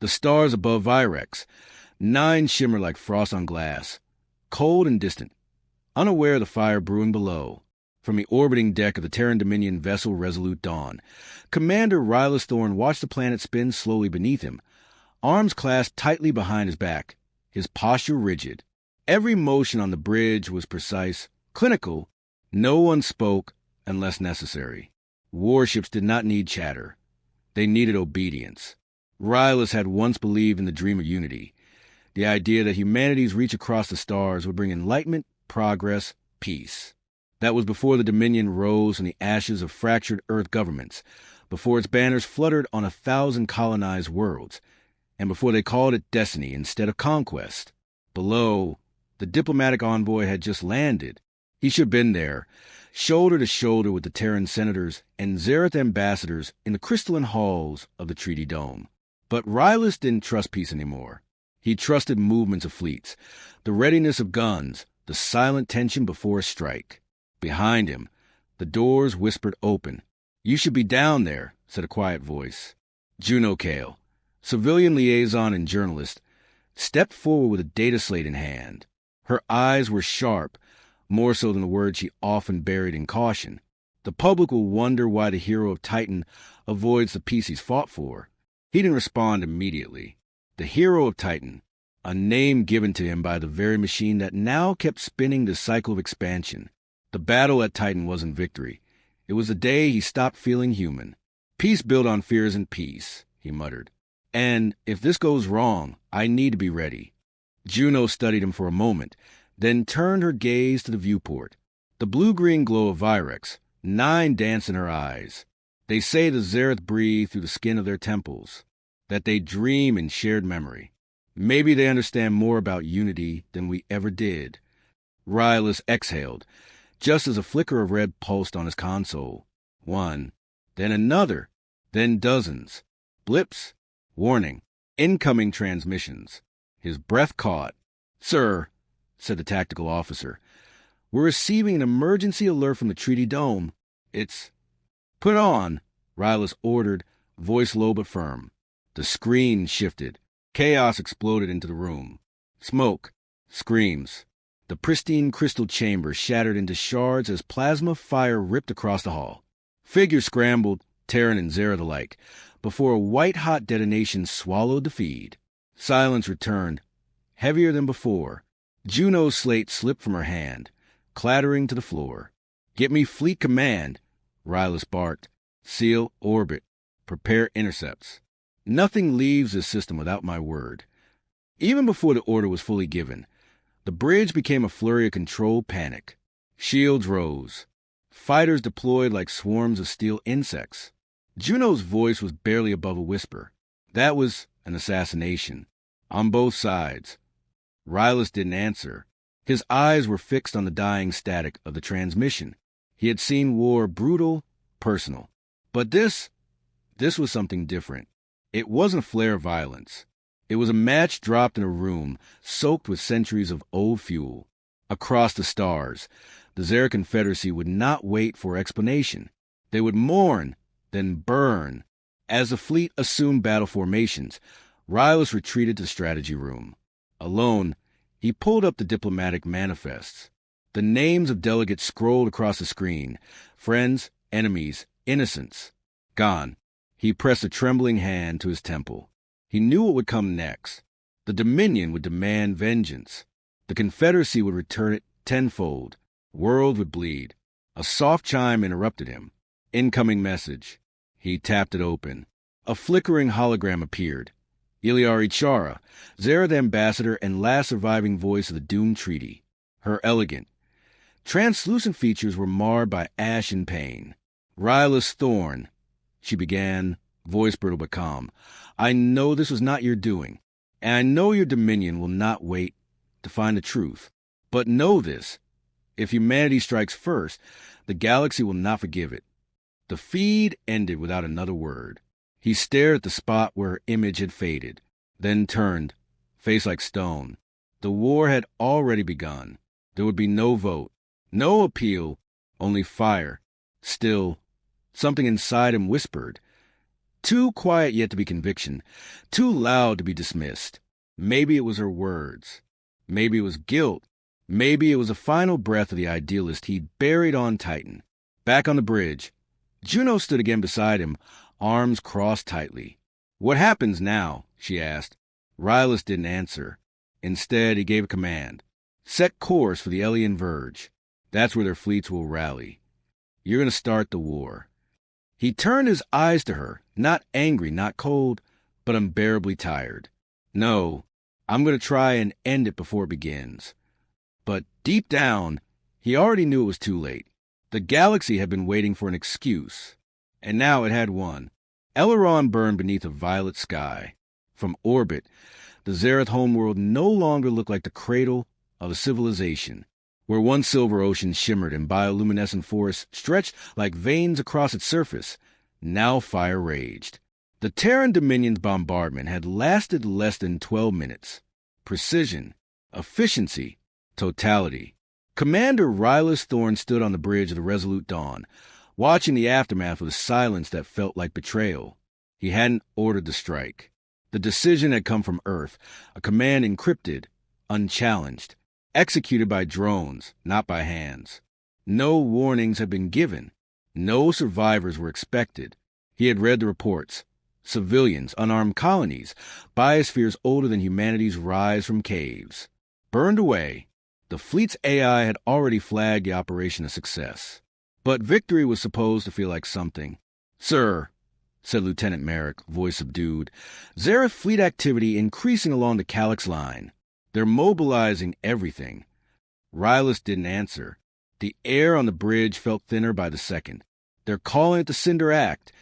The stars above Virex, 9 shimmer like frost on glass, cold and distant, unaware of the fire brewing below. From the orbiting deck of the Terran Dominion vessel Resolute Dawn, Commander Rylus Thorn watched the planet spin slowly beneath him, arms clasped tightly behind his back, his posture rigid. Every motion on the bridge was precise, clinical. No one spoke unless necessary. Warships did not need chatter. They needed obedience. Rylus had once believed in the dream of unity, the idea that humanity's reach across the stars would bring enlightenment, progress, peace. That was before the Dominion rose from the ashes of fractured Earth governments, before its banners fluttered on 1,000 colonized worlds, and before they called it destiny instead of conquest. Below, the diplomatic envoy had just landed. He should have been there, shoulder to shoulder with the Terran senators and Zereth ambassadors in the crystalline halls of the Treaty Dome. But Rylus didn't trust peace anymore. He trusted movements of fleets, the readiness of guns, the silent tension before a strike. Behind him, the doors whispered open. "You should be down there," said a quiet voice. Juno Kale, civilian liaison and journalist, stepped forward with a data slate in hand. Her eyes were sharp, more so than the words she often buried in caution. The public will wonder why the hero of Titan avoids the peace he's fought for. He didn't respond immediately. The hero of Titan, a name given to him by the very machine that now kept spinning the cycle of expansion. The battle at Titan wasn't victory. It was the day he stopped feeling human. "Peace built on fear isn't peace," he muttered. "And if this goes wrong, I need to be ready." Juno studied him for a moment, then turned her gaze to the viewport. The blue-green glow of Virex, 9 danced in her eyes. They say the Zereth breathe through the skin of their temples, that they dream in shared memory. Maybe they understand more about unity than we ever did. Rylus exhaled, just as a flicker of red pulsed on his console. One, then another, then dozens. Blips, warning, incoming transmissions. His breath caught. "Sir," said the tactical officer, "we're receiving an emergency alert from the Treaty Dome. It's—" "Put on," Rylus ordered, voice low but firm. The screen shifted. Chaos exploded into the room. Smoke, screams. The pristine crystal chamber shattered into shards as plasma fire ripped across the hall. Figures scrambled, Terran and Zereth alike, before a white-hot detonation swallowed the feed. Silence returned, heavier than before. Juno's slate slipped from her hand, clattering to the floor. "Get me fleet command," Rylus barked. "Seal orbit. Prepare intercepts. Nothing leaves this system without my word." Even before the order was fully given, the bridge became a flurry of controlled panic. Shields rose. Fighters deployed like swarms of steel insects. Juno's voice was barely above a whisper. That was an assassination. On both sides. Rylus didn't answer. His eyes were fixed on the dying static of the transmission. He had seen war brutal, personal. But this was something different. It wasn't a flare of violence. It was a match dropped in a room soaked with centuries of old fuel. Across the stars, the Zereth Confederacy would not wait for explanation. They would mourn, then burn. As the fleet assumed battle formations, Rylus retreated to the strategy room. Alone, he pulled up the diplomatic manifests. The names of delegates scrolled across the screen. Friends, enemies, innocents. Gone. He pressed a trembling hand to his temple. He knew what would come next. The Dominion would demand vengeance. The Confederacy would return it tenfold. World would bleed. A soft chime interrupted him. Incoming message. He tapped it open. A flickering hologram appeared. Iliari Chara, Zereth ambassador and last surviving voice of the doomed treaty. Her elegant, translucent features were marred by ash and pain. "Rylus Thorn," she began, voice brittle but calm. "I know this was not your doing, and I know your Dominion will not wait to find the truth. But know this, if humanity strikes first, the galaxy will not forgive it." The feed ended without another word. He stared at the spot where her image had faded, then turned, face like stone. The war had already begun. There would be no vote, no appeal, only fire. Still, something inside him whispered, Too quiet yet to be conviction, too loud to be dismissed. Maybe it was her words. Maybe it was guilt. Maybe it was the final breath of the idealist he'd buried on Titan. Back on the bridge, Juno stood again beside him, arms crossed tightly. "What happens now?" she asked. Rylus didn't answer. Instead, he gave a command. "Set course for the Elian Verge. That's where their fleets will rally. You're going to start the war." He turned his eyes to her, not angry, not cold, but unbearably tired. "No, I'm going to try and end it before it begins." But deep down, he already knew it was too late. The galaxy had been waiting for an excuse, and now it had one. Eleron burned beneath a violet sky. From orbit, the Zareth homeworld no longer looked like the cradle of a civilization. Where one silver ocean shimmered and bioluminescent forests stretched like veins across its surface, now fire raged. The Terran Dominion's bombardment had lasted less than 12 minutes. Precision, efficiency, totality. Commander Rylus Thorn stood on the bridge of the Resolute Dawn, watching the aftermath with a silence that felt like betrayal. He hadn't ordered the strike. The decision had come from Earth, a command encrypted, unchallenged, executed by drones, not by hands. No warnings had been given. No survivors were expected. He had read the reports. Civilians, unarmed colonies, biospheres older than humanity's rise from caves. Burned away. The fleet's AI had already flagged the operation a success. But victory was supposed to feel like something. "Sir," said Lieutenant Merrick, voice subdued, "Zareth fleet activity increasing along the Calyx line. They're mobilizing everything." Rylus didn't answer. The air on the bridge felt thinner by the second. "They're calling it the Cinder Act."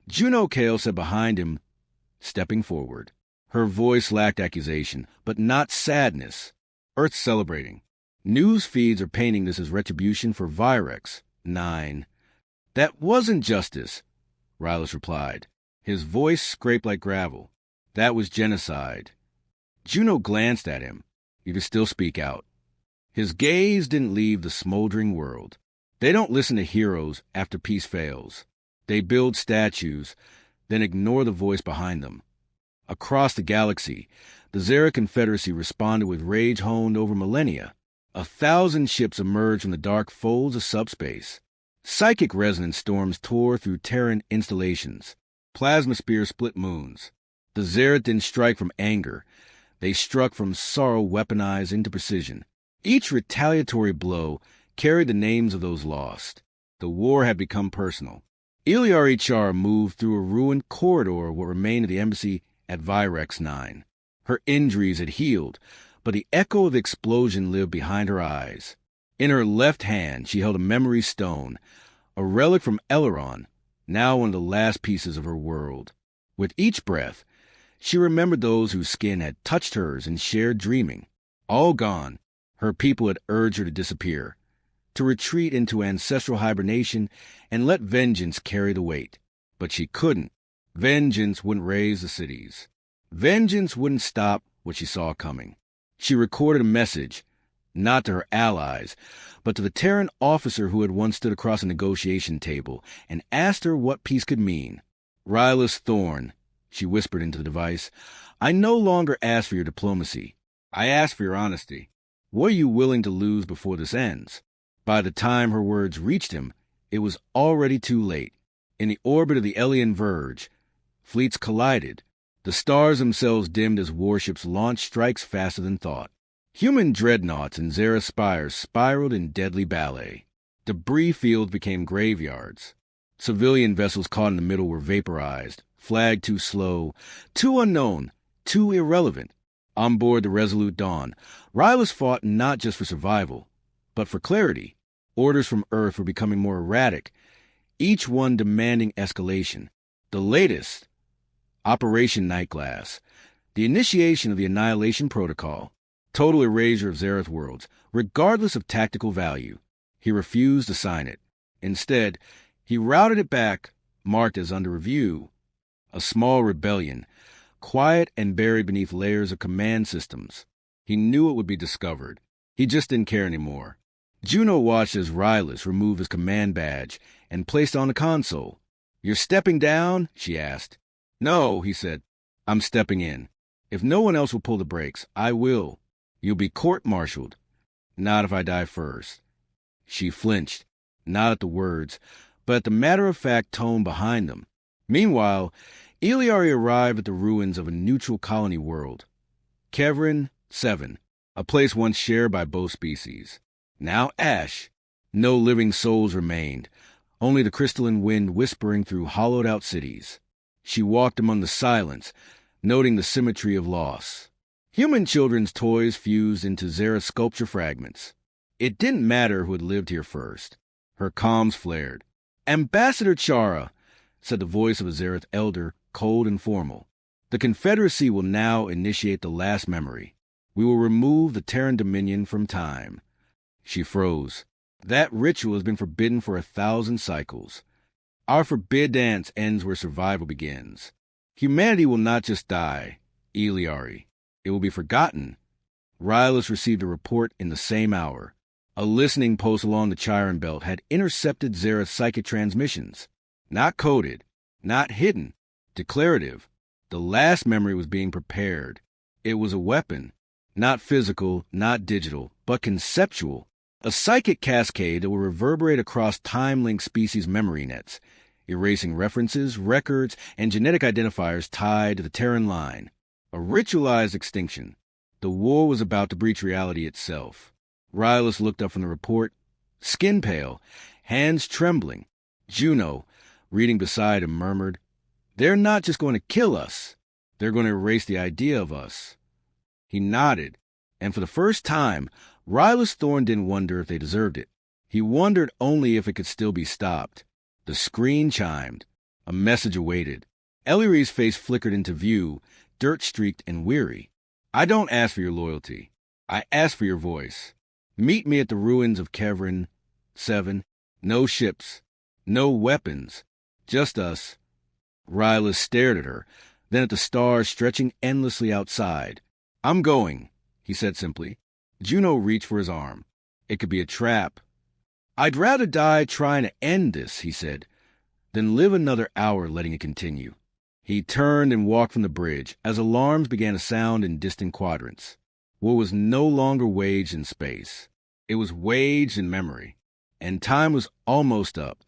Juno Kale said behind him, stepping forward. Her voice lacked accusation, but not sadness. "Earth's celebrating. News feeds are painting this as retribution for Virex 9. "That wasn't justice," Rylus replied. His voice scraped like gravel. "That was genocide." Juno glanced at him. He could still speak out. His gaze didn't leave the smoldering world. They don't listen to heroes after peace fails. They build statues, then ignore the voice behind them. Across the galaxy, the Zera Confederacy responded with rage honed over millennia. 1,000 ships emerged from the dark folds of subspace. Psychic resonance storms tore through Terran installations. Plasma spears split moons. The Zera didn't strike from anger. They struck from sorrow weaponized into precision. Each retaliatory blow carried the names of those lost. The war had become personal. Iliari Char moved through a ruined corridor of what remained of the embassy at Virex 9. Her injuries had healed, but the echo of the explosion lived behind her eyes. In her left hand, she held a memory stone, a relic from Eleron, now one of the last pieces of her world. With each breath, she remembered those whose skin had touched hers and shared dreaming. All gone, her people had urged her to disappear, to retreat into ancestral hibernation and let vengeance carry the weight. But she couldn't. Vengeance wouldn't raise the cities. Vengeance wouldn't stop what she saw coming. She recorded a message, not to her allies, but to the Terran officer who had once stood across a negotiation table and asked her what peace could mean. "Rylus Thorn," she whispered into the device, "I no longer ask for your diplomacy. I ask for your honesty. What are you willing to lose before this ends?" By the time her words reached him, it was already too late. In the orbit of the Elian Verge, fleets collided. The stars themselves dimmed as warships launched strikes faster than thought. Human dreadnoughts and Zera spires spiraled in deadly ballet. Debris fields became graveyards. Civilian vessels caught in the middle were vaporized, flagged too slow, too unknown, too irrelevant. On board the Resolute Dawn, Rylus fought not just for survival, but for clarity. Orders from Earth were becoming more erratic, each one demanding escalation. The latest, Operation Nightglass, the initiation of the Annihilation Protocol, total erasure of Zareth worlds, regardless of tactical value. He refused to sign it. Instead, he routed it back, marked as under review. A small rebellion, quiet and buried beneath layers of command systems. He knew it would be discovered. He just didn't care anymore. Juno watched as Rylus removed his command badge and placed it on the console. "You're stepping down?" she asked. No, he said. I'm stepping in. If no one else will pull the brakes, I will. You'll be court-martialed. Not if I die first. She flinched, not at the words, but at the matter-of-fact tone behind them. Meanwhile, Iliari arrived at the ruins of a neutral colony world. Kevrin 7, a place once shared by both species. Now ash. No living souls remained, only the crystalline wind whispering through hollowed-out cities. She walked among the silence, noting the symmetry of loss. Human children's toys fused into Zera's sculpture fragments. It didn't matter who had lived here first. Her comms flared. "Ambassador Chara," said the voice of a Zereth elder, cold and formal. "The Confederacy will now initiate the last memory. We will remove the Terran Dominion from time." She froze. "That ritual has been forbidden for 1,000 cycles. Our forbid dance ends where survival begins. Humanity will not just die, Iliari. It will be forgotten." Rylus received a report in the same hour. A listening post along the Chiron Belt had intercepted Zera's psychic transmissions. Not coded, not hidden, declarative. The last memory was being prepared. It was a weapon, not physical, not digital, but conceptual. A psychic cascade that will reverberate across time-linked species memory nets, erasing references, records, and genetic identifiers tied to the Terran line. A ritualized extinction. The war was about to breach reality itself. Rylus looked up from the report, skin pale, hands trembling. Juno, reading beside him, murmured, "They're not just going to kill us. They're going to erase the idea of us." He nodded, and for the first time, Rylus Thorn didn't wonder if they deserved it. He wondered only if it could still be stopped. The screen chimed. A message awaited. Ellery's face flickered into view, dirt-streaked and weary. "I don't ask for your loyalty. I ask for your voice. Meet me at the ruins of Kevrin 7. No ships. No weapons. Just us." Rylus stared at her, then at the stars stretching endlessly outside. "I'm going," he said simply. Juno reached for his arm. "It could be a trap." "I'd rather die trying to end this," he said, "than live another hour letting it continue." He turned and walked from the bridge as alarms began to sound in distant quadrants. War was no longer waged in space. It was waged in memory. And time was almost up.